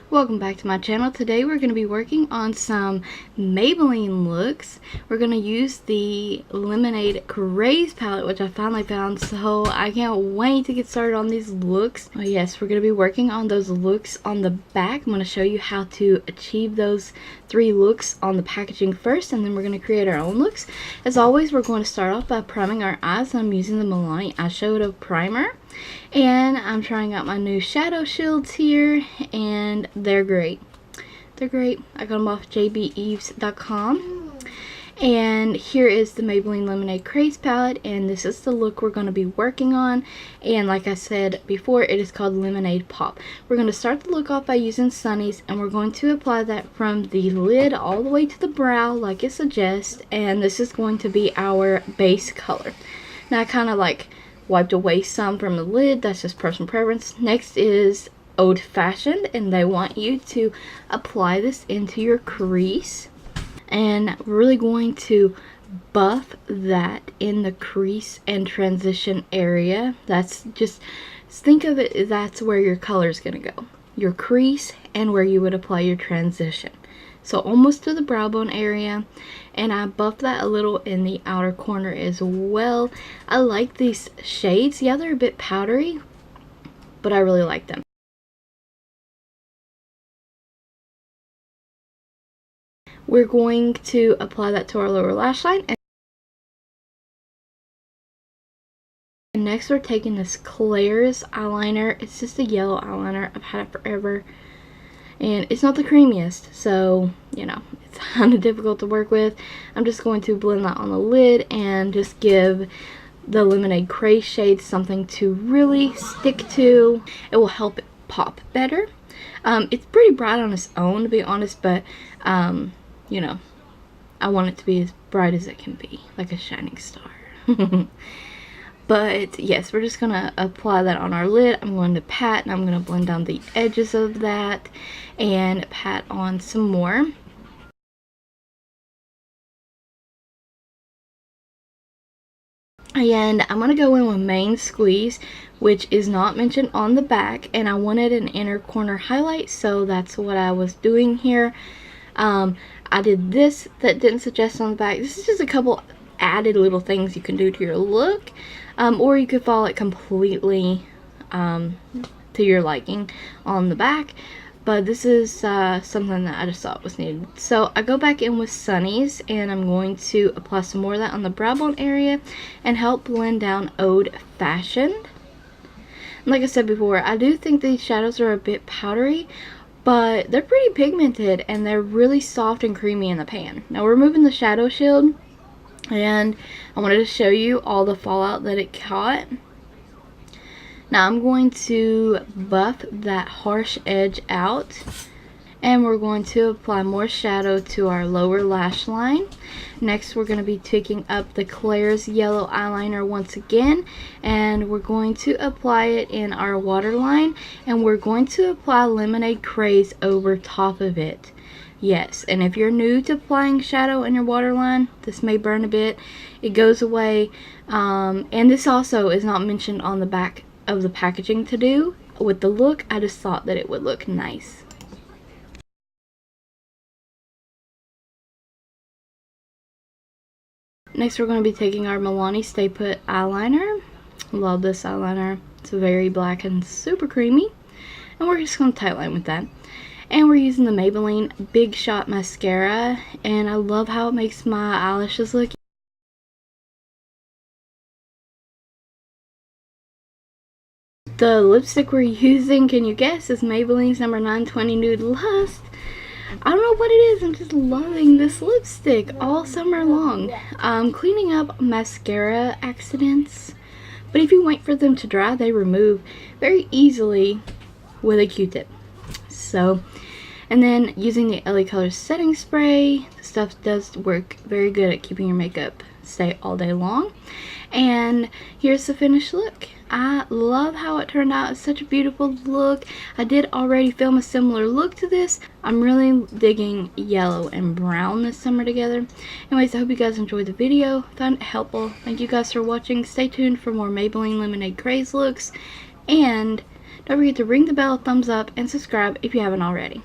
Welcome back to my channel. Today we're going to be working on some Maybelline looks. We're going to use the LemonadeCraze palette, which I finally found, so I can't wait to get started on these looks. Oh yes, we're going to be working on those looks on the back. I'm going to show you how to achieve those 3 looks on the packaging first, and then we're going to create our own looks. As always, we're going to start off by priming our eyes. I'm using the Milani Eyeshadow primer. And I'm trying out my new shadow shields here, and they're great. They're great. I got them off jbeeves.com. And here is the Maybelline LemonadeCraze palette, and this is the look we're going to be working on. And like I said before, it is called Lemonade Pop. We're going to start the look off by using Sunnies, and we're going to apply that from the lid all the way to the brow like it suggests, and this is going to be our base color. Now I kind of like wiped away some from the lid. That's just personal preference. Next is Old Fashioned, and they want you to apply this into your crease, and we're really going to buff that in the crease and transition area. That's just, think of it, that's where your color is going to go, your crease and where you would apply your transition. So almost to the brow bone area, and I buffed that a little in the outer corner as well. I like these shades. Yeah, they're a bit powdery, but I really like them. We're going to apply that to our lower lash line. And next we're taking this Craze eyeliner. It's just a yellow eyeliner. I've had it forever. And it's not the creamiest, so, you know, it's kind of difficult to work with. I'm just going to blend that on the lid and just give the LemonadeCraze shade something to really stick to. It will help it pop better. It's pretty bright on its own, to be honest, but, you know, I want it to be as bright as it can be, like a shining star. But yes, we're just going to apply that on our lid. I'm going to pat, and I'm going to blend down the edges of that and pat on some more. And I'm going to go in with Main Squeeze, which is not mentioned on the back, and I wanted an inner corner highlight, so that's what I was doing here. I did this that didn't suggest on the back. This is just a couple added little things you can do to your look. Or you could follow it completely to your liking on the back. But this is something that I just thought was needed. So I go back in with Sunnies, and I'm going to apply some more of that on the brow bone area and help blend down Old Fashioned. Like I said before, I do think these shadows are a bit powdery, but they're pretty pigmented, and they're really soft and creamy in the pan. Now we're removing the shadow shield, and I wanted to show you all the fallout that it caught. Now I'm going to buff that harsh edge out, and we're going to apply more shadow to our lower lash line. Next we're going to be taking up the Craze yellow eyeliner once again, and we're going to apply it in our waterline, and we're going to apply LemonadeCraze over top of it. Yes, and if you're new to applying shadow in your waterline, this may burn a bit. It goes away, and this also is not mentioned on the back of the packaging to do with the look. I just thought that it would look nice. Next we're going to be taking our Milani Stay Put eyeliner. Love this eyeliner. It's very black and super creamy, and we're just going to tightline with that. And we're using the Maybelline Big Shot Mascara, and I love how it makes my eyelashes look. The lipstick we're using, can you guess, is Maybelline's number 920 Nude Lust. I don't know what it is, I'm just loving this lipstick all summer long. Cleaning up mascara accidents, but if you wait for them to dry, they remove very easily with a Q-tip. So, and then using the LaColors setting spray, the stuff does work very good at keeping your makeup stay all day long. And here's the finished look. I love how it turned out. It's such a beautiful look. I did already film a similar look to this. I'm really digging yellow and brown this summer together. Anyways, I hope you guys enjoyed the video, found it helpful. Thank you guys for watching. Stay tuned for more Maybelline LemonadeCraze looks, and Don't forget to ring the bell, thumbs up, and subscribe if you haven't already.